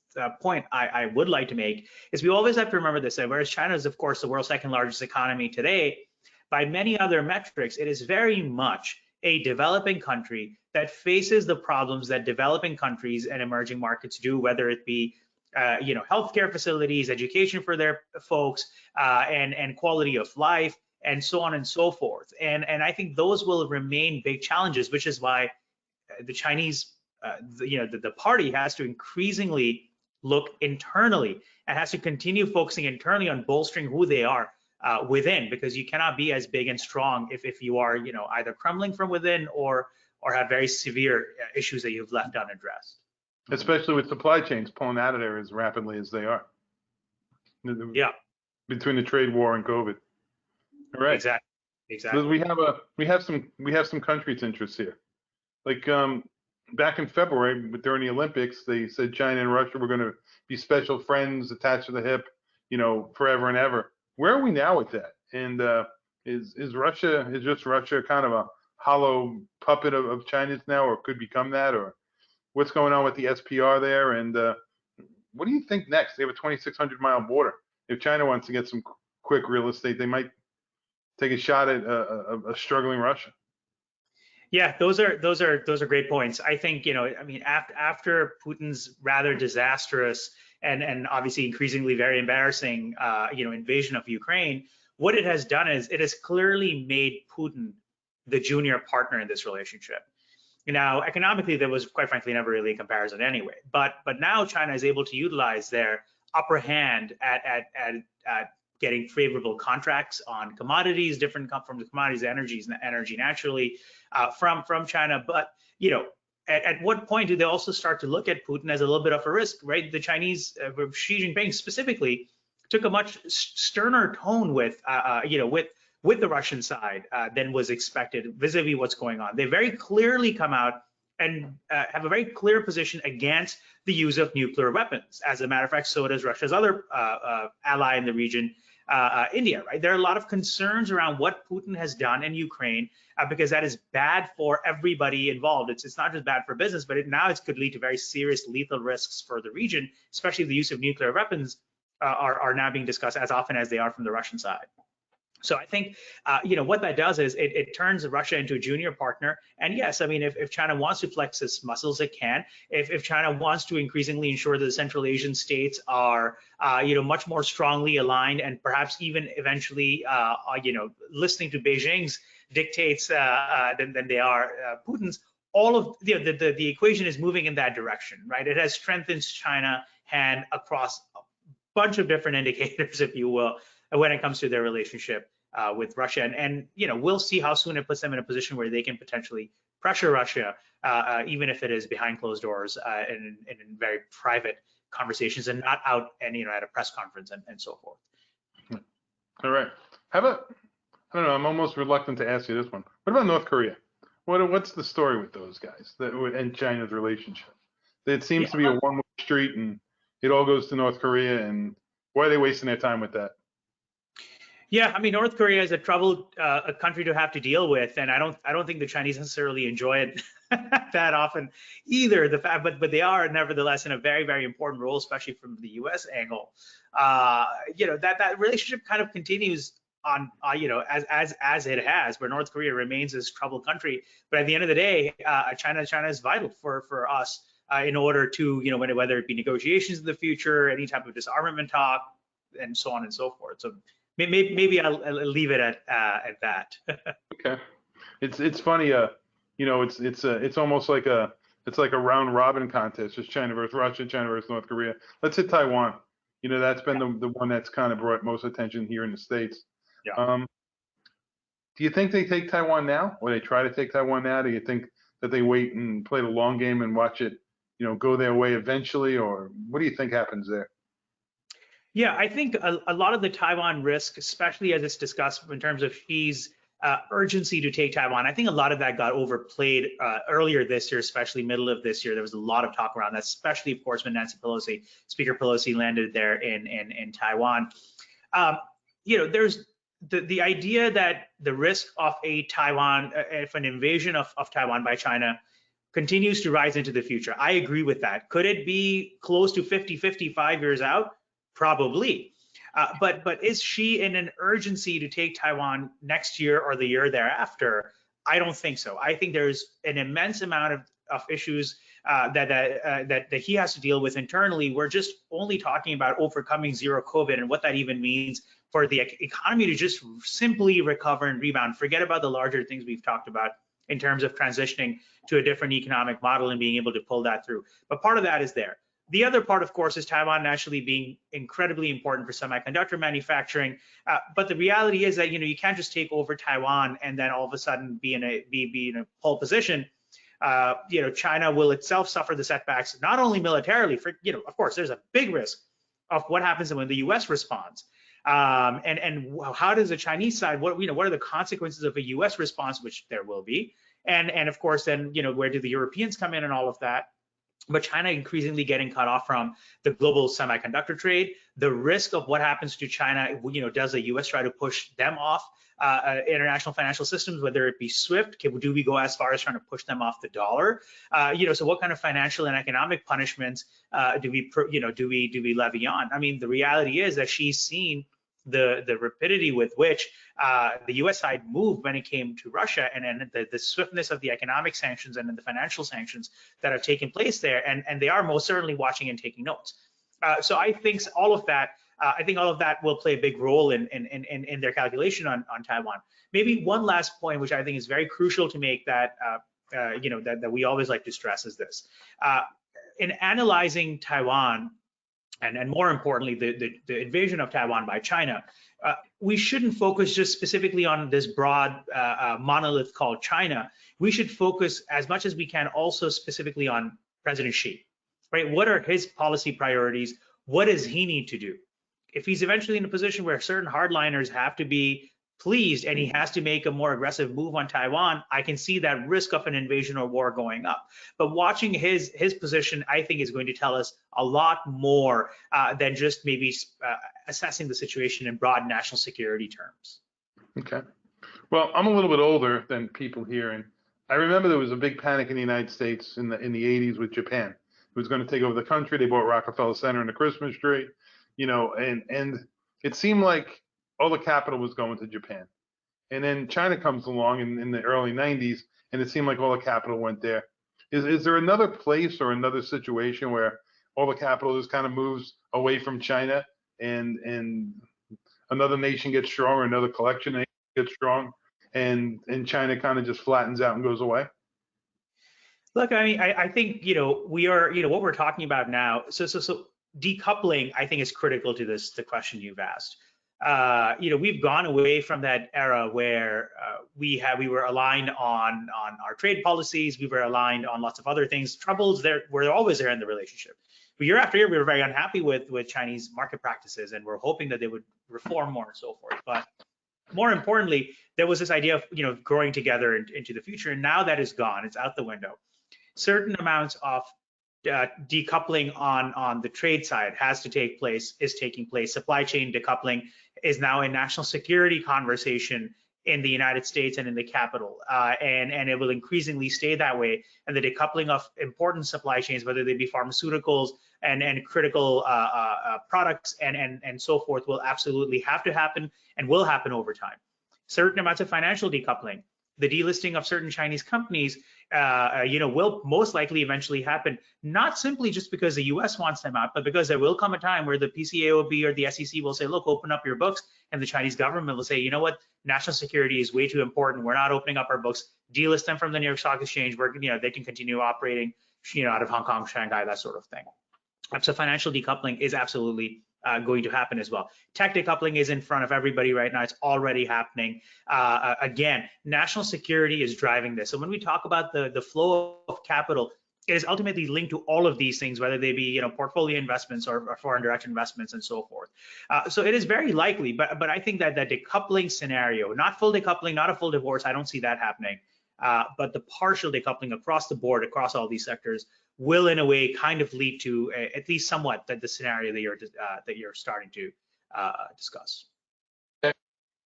point I would like to make is we always have to remember this, that whereas China is, of course, the world's second largest economy today, by many other metrics, it is very much a developing country that faces the problems that developing countries and emerging markets do, whether it be healthcare facilities, education for their folks, and quality of life, and so on and so forth. And I think those will remain big challenges, which is why the Chinese, the party has to increasingly look internally and has to continue focusing internally on bolstering who they are within, because you cannot be as big and strong if you are, either crumbling from within or have very severe issues that you've left unaddressed. Especially with supply chains pulling out of there as rapidly as they are. Yeah. Between the trade war and COVID. All right. Exactly. So we have some countries' interests here. Like back in February during the Olympics, they said China and Russia were going to be special friends attached to the hip, forever and ever. Where are we now with that? And is just Russia kind of a hollow puppet of China's now, or could become that, or what's going on with the SPR there? And what do you think next? They have a 2,600-mile border. If China wants to get some quick real estate, they might take a shot at a struggling Russia. Yeah, those are great points. I think, after Putin's rather disastrous and obviously increasingly very embarrassing, invasion of Ukraine, what it has done is it has clearly made Putin the junior partner in this relationship. Now, economically, there was, quite frankly, never really a comparison anyway. But now China is able to utilize their upper hand at getting favorable contracts on commodities, different from the commodities, energy naturally from China. But at what point do they also start to look at Putin as a little bit of a risk, right? The Chinese, Xi Jinping specifically, took a much sterner tone with, with the Russian side than was expected vis-a-vis what's going on. They very clearly come out and have a very clear position against the use of nuclear weapons. As a matter of fact, so does Russia's other ally in the region, India, right? There are a lot of concerns around what Putin has done in Ukraine because that is bad for everybody involved. It's not just bad for business, but now it could lead to very serious lethal risks for the region, especially the use of nuclear weapons are now being discussed as often as they are from the Russian side. So I think, what that does is it turns Russia into a junior partner. And yes, I mean, if China wants to flex its muscles, it can. If China wants to increasingly ensure that the Central Asian states are, much more strongly aligned and perhaps even eventually, listening to Beijing's dictates than they are Putin's, all of the equation is moving in that direction, right? It has strengthened China hand across a bunch of different indicators, if you will, when it comes to their relationship with Russia. And we'll see how soon it puts them in a position where they can potentially pressure Russia, even if it is behind closed doors and in very private conversations and not out and, at a press conference and so forth. All right. How about, I don't know, I'm almost reluctant to ask you this one. What about North Korea? What's the story with those guys and China's relationship? It seems to be a one-way street and it all goes to North Korea, and why are they wasting their time with that? Yeah, I mean, North Korea is a troubled a country to have to deal with, and I don't think the Chinese necessarily enjoy it that often either. But they are nevertheless in a very, very important role, especially from the U.S. angle. That relationship kind of continues on, as it has, where North Korea remains this troubled country. But at the end of the day, China is vital for us in order to, whether it be negotiations in the future, any type of disarmament talk, and so on and so forth. So maybe I'll leave it at that. Okay, it's funny. It's almost like a round robin contest. It's China versus Russia, China versus North Korea. Let's hit Taiwan. That's been the one that's kind of brought most attention here in the States. Yeah. Do you think they take Taiwan now, or they try to take Taiwan now? Do you think that they wait and play the long game and watch it, go their way eventually, or what do you think happens there? Yeah, I think a lot of the Taiwan risk, especially as it's discussed in terms of Xi's urgency to take Taiwan, I think a lot of that got overplayed earlier this year, especially middle of this year. There was a lot of talk around that, especially, of course, when Speaker Pelosi landed there in Taiwan. There's the idea that the risk of if an invasion of Taiwan by China continues to rise into the future. I agree with that. Could it be close to 50-50 5 years out? Probably. But is she in an urgency to take Taiwan next year or the year thereafter? I don't think so. I think there's an immense amount of issues that he has to deal with internally. We're just only talking about overcoming zero COVID and what that even means for the economy to just simply recover and rebound. Forget about the larger things we've talked about in terms of transitioning to a different economic model and being able to pull that through. But part of that is there. The other part, of course, is Taiwan naturally being incredibly important for semiconductor manufacturing. But the reality is that you can't just take over Taiwan and then all of a sudden be in a pole position. China will itself suffer the setbacks, not only militarily. Of course, there's a big risk of what happens when the U.S. responds. And how does the Chinese side? What are the consequences of a U.S. response, which there will be? And of course, then where do the Europeans come in and all of that? But China increasingly getting cut off from the global semiconductor trade. The risk of what happens to China, does the U.S. try to push them off international financial systems, whether it be SWIFT? Do we go as far as trying to push them off the dollar? So what kind of financial and economic punishments do we levy on? I mean, the reality is that she's seen the rapidity with which the U.S. side moved when it came to Russia, and the swiftness of the economic sanctions and the financial sanctions that have taken place there, and they are most certainly watching and taking notes. So I think all of that will play a big role in their calculation on Taiwan. Maybe one last point, which I think is very crucial to make, that that we always like to stress, is this: in analyzing Taiwan, and more importantly, the invasion of Taiwan by China, we shouldn't focus just specifically on this broad monolith called China. We should focus as much as we can also specifically on President Xi, right? What are his policy priorities? What does he need to do? if he's eventually in a position where certain hardliners have to be pleased and he has to make a more aggressive move on Taiwan, I can see that risk of an invasion or war going up. But watching his position, I think, is going to tell us a lot more than just maybe assessing the situation in broad national security terms. Okay. Well, I'm a little bit older than people here, and I remember there was a big panic in the United States in the 80s with Japan. It was going to take over the country. They bought Rockefeller Center and the Christmas tree, and it seemed like all the capital was going to Japan. And then China comes along in the early 90s, and it seemed like all the capital went there. Is there another place or another situation where all the capital just kind of moves away from China and another nation gets strong or another collection nation gets strong and China kind of just flattens out and goes away? Look, I mean, I think, we are, what we're talking about now. So decoupling, I think, is critical to the question you've asked. We've gone away from that era where we were aligned on our trade policies. We were aligned on lots of other things. Troubles were always there in the relationship. But year after year, we were very unhappy with Chinese market practices, and we're hoping that they would reform more and so forth. But more importantly, there was this idea of growing together into the future, and now that is gone. It's out the window. Certain amounts of decoupling on the trade side is taking place. Supply chain decoupling is now a national security conversation in the United States and in the capital, and it will increasingly stay that way. And the decoupling of important supply chains, whether they be pharmaceuticals and critical products and so forth, will absolutely have to happen and will happen over time. Certain amounts of financial decoupling, the delisting of certain Chinese companies, will most likely eventually happen, not simply just because the US wants them out, but because there will come a time where the PCAOB or the SEC will say, look, open up your books, and the Chinese government will say, you know what, national security is way too important. We're not opening up our books, delist them from the New York Stock Exchange, where they can continue operating, out of Hong Kong, Shanghai, that sort of thing. So financial decoupling is absolutely going to happen as well. Tech decoupling is in front of everybody right now. It's already happening. Again, national security is driving this. So when we talk about the flow of capital, it is ultimately linked to all of these things, whether they be portfolio investments or foreign direct investments and so forth. So it is very likely, but I think that decoupling scenario, not full decoupling, not a full divorce, I don't see that happening. But the partial decoupling across the board, across all these sectors, will in a way kind of lead to at least somewhat the scenario that you're starting to discuss.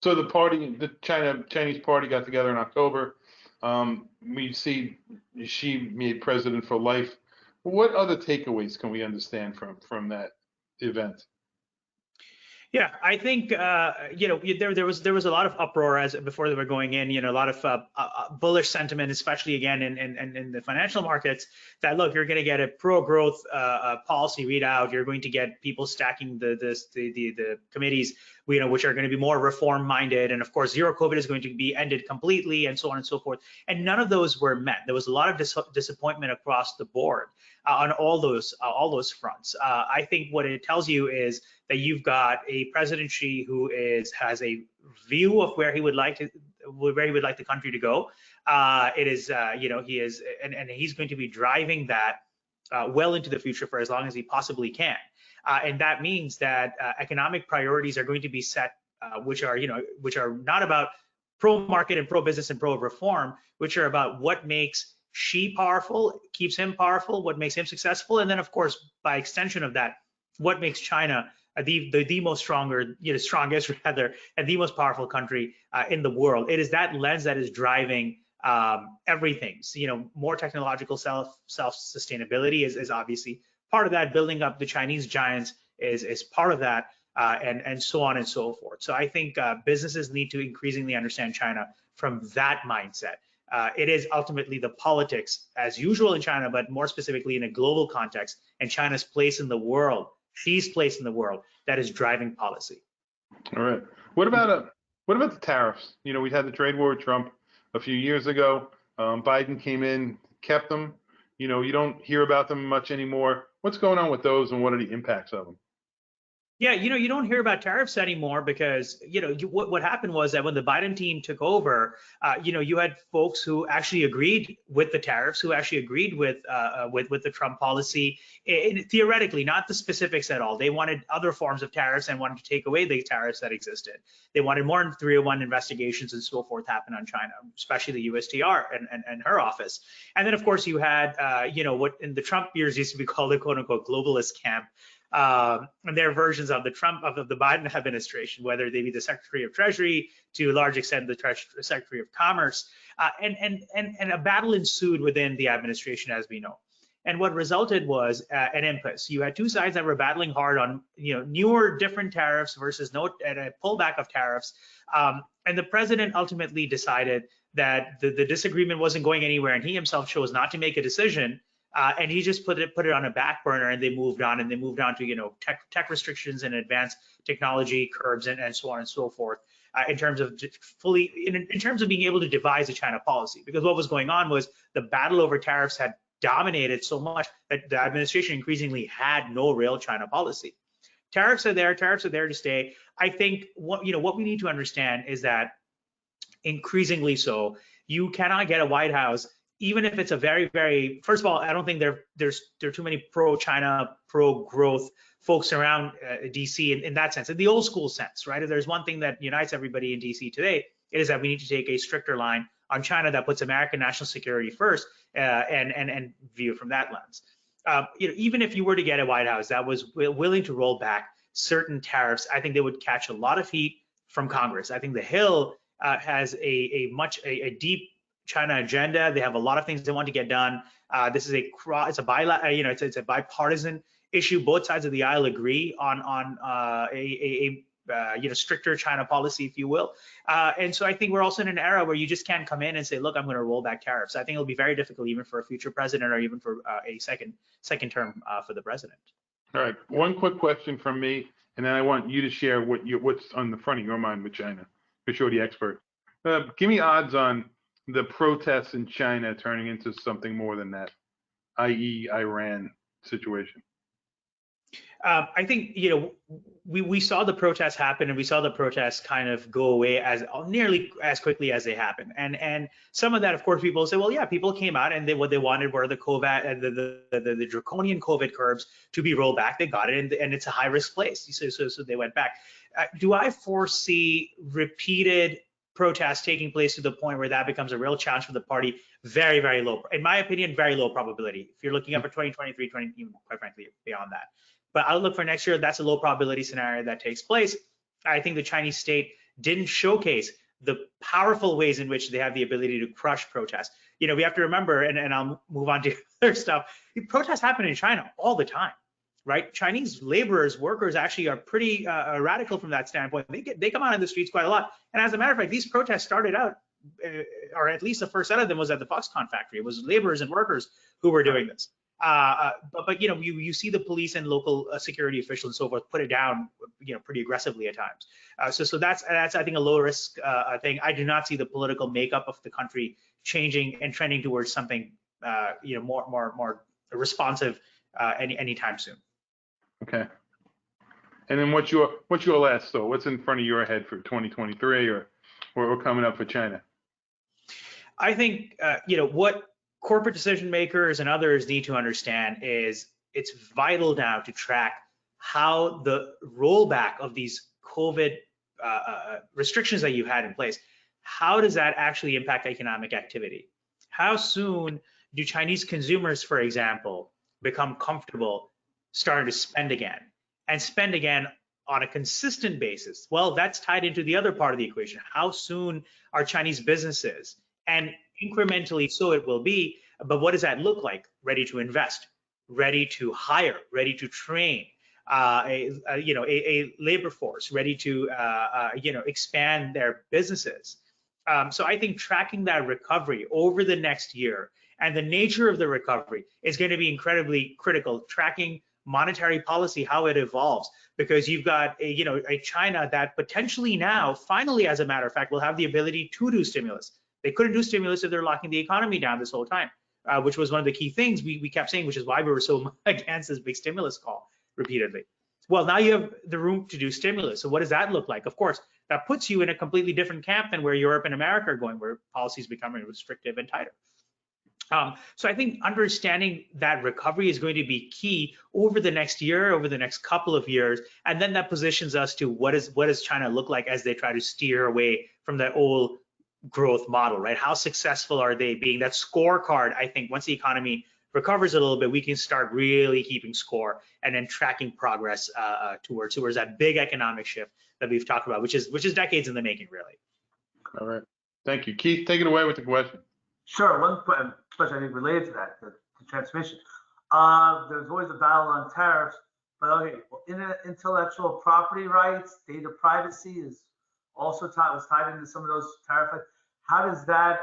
So the Chinese party got together in October. We see Xi made president for life. What other takeaways can we understand from that event? Yeah, I think there was a lot of uproar before they were going in. A lot of bullish sentiment, especially again in the financial markets. That look, you're going to get a pro-growth policy readout. You're going to get people stacking the committees, which are going to be more reform-minded, and of course, zero COVID is going to be ended completely, and so on and so forth. And none of those were met. There was a lot of disappointment across the board on all those fronts. I think what it tells you is that you've got a President Xi who has a view of where he would like the country to go. It is, he is, and he's going to be driving that well into the future for as long as he possibly can. And that means that economic priorities are going to be set, which are not about pro-market and pro-business and pro-reform, which are about what makes Xi powerful, keeps him powerful, what makes him successful, and then of course, by extension of that, what makes China the most strongest rather, and the most powerful country in the world. It is that lens that is driving everything. So, more technological self-sustainability is obviously part of that. Building up the Chinese giants is part of that, and so on and so forth. So I think businesses need to increasingly understand China from that mindset. It is ultimately the politics, as usual in China, but more specifically in a global context, and China's place in the world, Xi's place in the world, that is driving policy. All right. What about the tariffs? We had the trade war with Trump a few years ago. Biden came in, kept them. You don't hear about them much anymore. What's going on with those, and what are the impacts of them? Yeah, you don't hear about tariffs anymore because, what happened was that when the Biden team took over, you had folks who actually agreed with the tariffs, who actually agreed with the Trump policy, theoretically, not the specifics at all. They wanted other forms of tariffs and wanted to take away the tariffs that existed. They wanted more 301 investigations and so forth happen on China, especially the USTR and her office. And then, of course, you had, what in the Trump years used to be called the quote unquote globalist camp. And their versions of the Biden administration, whether they be the Secretary of Treasury, to a large extent the Secretary of Commerce, and a battle ensued within the administration, as we know. And what resulted was an impasse. You had two sides that were battling hard on newer, different tariffs versus a pullback of tariffs. And the president ultimately decided that the disagreement wasn't going anywhere, and he himself chose not to make a decision. And he just put it on a back burner, and they moved on to tech restrictions and advanced technology curbs and so on and so forth, in terms of in terms of being able to devise a China policy. Because what was going on was the battle over tariffs had dominated so much that the administration increasingly had no real China policy. Tariffs are there to stay. I think what we need to understand is that increasingly so, you cannot get a White House, even if it's a very, very, first of all, I don't think there are too many pro-China, pro-growth folks around DC in that sense, in the old school sense, right? If there's one thing that unites everybody in DC today, it is that we need to take a stricter line on China that puts American national security first, and view it from that lens. Even if you were to get a White House that was willing to roll back certain tariffs, I think they would catch a lot of heat from Congress. I think the Hill has a deep China agenda. They have a lot of things they want to get done. This is it's a bipartisan issue. Both sides of the aisle agree on a stricter China policy, if you will. And so I think we're also in an era where you just can't come in and say, look, I'm going to roll back tariffs. I think it'll be very difficult even for a future president or even for a second term for the president. All right, one quick question from me, and then I want you to share what's on the front of your mind with China, because you're the expert. Give me odds on the protests in China turning into something more than that, i.e. Iran situation. I think, we saw the protests happen, and we saw the protests kind of go away nearly as quickly as they happened. And some of that, of course, people say, well, yeah, people came out and what they wanted were the COVID, the draconian COVID curbs to be rolled back. They got it, and it's a high risk place. So they went back. Do I foresee repeated protests taking place to the point where that becomes a real challenge for the party? Very, very low. In my opinion, very low probability. If you're looking up for 2023, quite frankly, beyond that. But I'll look for next year. That's a low probability scenario that takes place. I think the Chinese state didn't showcase the powerful ways in which they have the ability to crush protests. We have to remember, and I'll move on to other stuff. Protests happen in China all the time, right? Chinese laborers, workers actually are pretty radical from that standpoint. They come out in the streets quite a lot. And as a matter of fact, these protests started out, or at least the first set of them was at the Foxconn factory. It was laborers and workers who were doing this. But you see the police and local security officials and so forth put it down, pretty aggressively at times. So that's I think a low risk thing. I do not see the political makeup of the country changing and trending towards something more responsive anytime soon. Okay. And then what's your last thought? What's in front of your head for 2023 or coming up for China? I think what corporate decision makers and others need to understand is it's vital now to track how the rollback of these COVID restrictions that you had in place, how does that actually impact economic activity? How soon do Chinese consumers, for example, become comfortable starting to spend again and spend again on a consistent basis? Well, that's tied into the other part of the equation. How soon are Chinese businesses, and incrementally so it will be, but what does that look like? Ready to invest, ready to hire, ready to train, a labor force, ready to expand their businesses. So I think tracking that recovery over the next year and the nature of the recovery is going to be incredibly critical. Tracking monetary policy, how it evolves, because you've got a China that potentially now, finally, as a matter of fact, will have the ability to do stimulus. They couldn't do stimulus if they're locking the economy down this whole time, which was one of the key things we kept saying, which is why we were so against this big stimulus call repeatedly. Well, now you have the room to do stimulus. So what does that look like? Of course, that puts you in a completely different camp than where Europe and America are going, where policies becoming restrictive and tighter. So I think understanding that recovery is going to be key over the next year, over the next couple of years, and then that positions us to what does China look like as they try to steer away from that old growth model, right? How successful are they being? That scorecard, I think, once the economy recovers a little bit, we can start really keeping score and then tracking progress towards that big economic shift that we've talked about, which is decades in the making, really. All right. Thank you. Keith, take it away with the question. Sure. One question I think related to that, the transmission. There's always a battle on tariffs, but okay, well, intellectual property rights, data privacy is also tied into some of those tariffs. How does that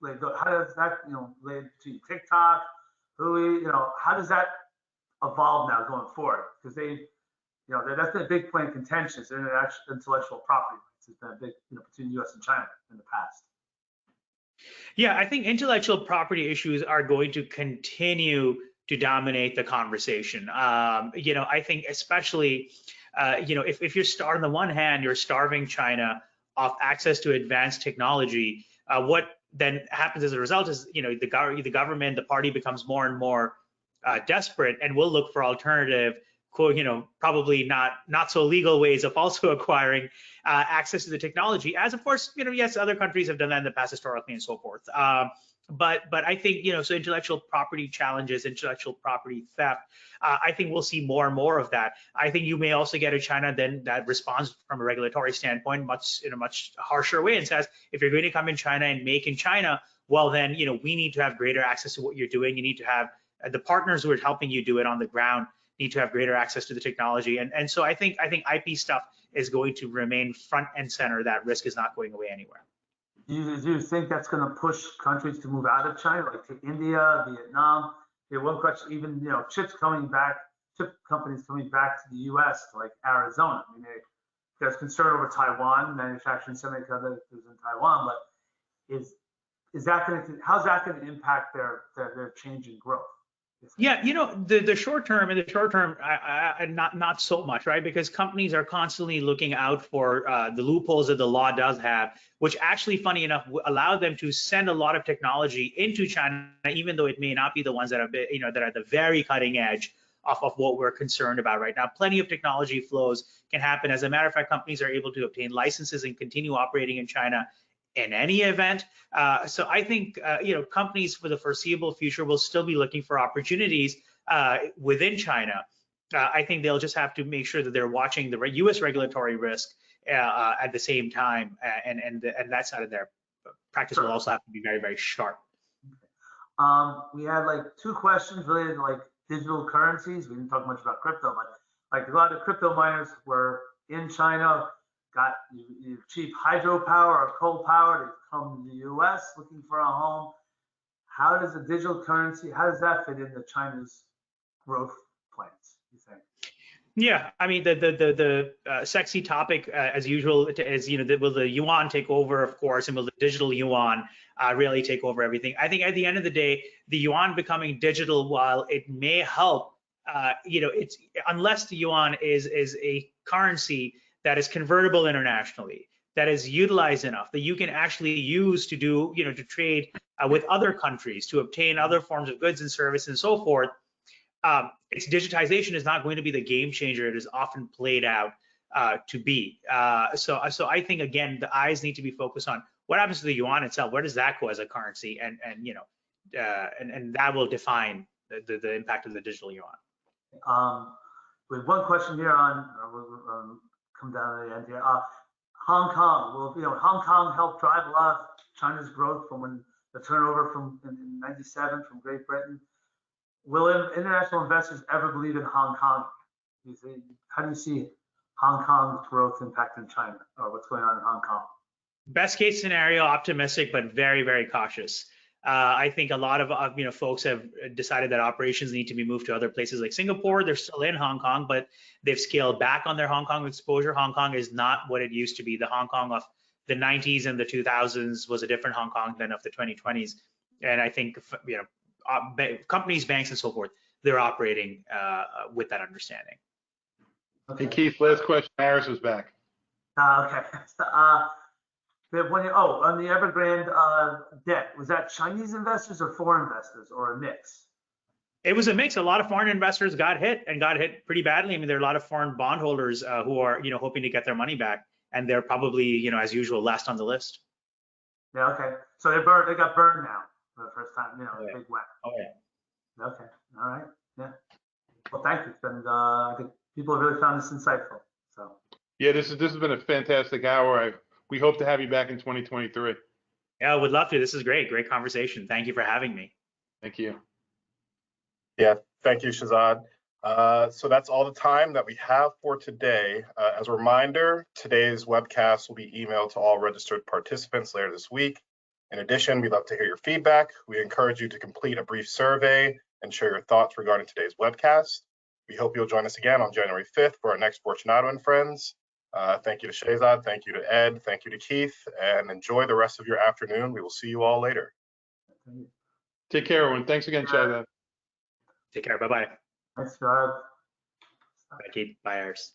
relate to TikTok, Hui, how does that evolve now going forward? Because that's been a big point of contention. Intellectual property rights has been a big, between the U.S. and China in the past. Yeah, I think intellectual property issues are going to continue to dominate the conversation. I think especially, if you're on the one hand, you're starving China of access to advanced technology, what then happens as a result is, the government, the party becomes more and more desperate and will look for alternative, probably not so legal ways of also acquiring access to the technology, as of course, yes, other countries have done that in the past historically and so forth. But I think, so intellectual property challenges, intellectual property theft, I think we'll see more and more of that. I think you may also get a China then that responds from a regulatory standpoint in a much harsher way and says, if you're going to come in China and make in China, well then, we need to have greater access to what you're doing. You need to have the partners who are helping you do it on the ground need to have greater access to the technology. And so I think IP stuff is going to remain front and center. That risk is not going away anywhere. Do you think that's going to push countries to move out of China, like to India, Vietnam? One question, even, chip companies coming back to the U.S., like Arizona. I mean, there's concern over Taiwan, manufacturing semiconductors in Taiwan, but how's that going to impact their change in growth? Yeah, the short term, not so much, right? Because companies are constantly looking out for the loopholes that the law does have, which actually, funny enough, allow them to send a lot of technology into China, even though it may not be the ones that are, that are at the very cutting edge of what we're concerned about right now. Plenty of technology flows can happen. As a matter of fact, companies are able to obtain licenses and continue operating in China in any event. So I think, companies for the foreseeable future will still be looking for opportunities within China. I think they'll just have to make sure that they're watching the U.S. regulatory risk at the same time, and that side of their practice will also have to be very, very sharp. We had like two questions related to like digital currencies. We didn't talk much about crypto, but like a lot of crypto miners were in China, got cheap hydropower or coal power to come to the U.S. looking for a home. How does the digital currency, how does that fit into China's growth plans, you think? Yeah, I mean, the sexy topic, as usual, is, will the yuan take over, of course, and will the digital yuan really take over everything? I think at the end of the day, the yuan becoming digital, while it may help, it's unless the yuan is a currency that is convertible internationally, that is utilized enough that you can actually use to do, to trade with other countries, to obtain other forms of goods and services and so forth. Its digitization is not going to be the game changer it is often played out to be. So I think, again, the eyes need to be focused on what happens to the yuan itself. Where does that go as a currency? And that will define the impact of the digital yuan. With one question here on, come down to the end here. Hong Kong, Hong Kong helped drive a lot of China's growth from when the turnover from in '97 from Great Britain. Will international investors ever believe in Hong Kong? How do you see Hong Kong's growth impacting China, or what's going on in Hong Kong? Best case scenario, optimistic, but very, very cautious. I think a lot of folks have decided that operations need to be moved to other places like Singapore. They're still in Hong Kong, but they've scaled back on their Hong Kong exposure. Hong Kong is not what it used to be. The Hong Kong of the 90s and the 2000s was a different Hong Kong than of the 2020s. And I think companies, banks, and so forth, they're operating with that understanding. Hey, Keith, last question. Harris was back. Okay. On the Evergrande debt, was that Chinese investors or foreign investors or a mix? It was a mix. A lot of foreign investors got hit pretty badly. I mean, there are a lot of foreign bondholders who are, hoping to get their money back, and they're probably, as usual, last on the list. Yeah, okay. So they got burned now for the first time, Oh, yeah. big whack. Oh yeah. Okay, all right, yeah. Well, thank you. And I think people have really found this insightful, so. Yeah, this has been a fantastic hour. We hope to have you back in 2023. Yeah, I would love to. This is great. Great conversation. Thank you for having me. Thank you. Yeah, thank you, Shehzad. So that's all the time that we have for today. As a reminder, today's webcast will be emailed to all registered participants later this week. In addition, we'd love to hear your feedback. We encourage you to complete a brief survey and share your thoughts regarding today's webcast. We hope you'll join us again on January 5th for our next Fortunato and Friends. Thank you to Shehzad, thank you to Ed, thank you to Keith, and enjoy the rest of your afternoon. We will see you all later. Take care, everyone. Thanks again, Shehzad. Take care. Bye-bye. Thanks, Rod. Bye, Keith. Bye, Iris.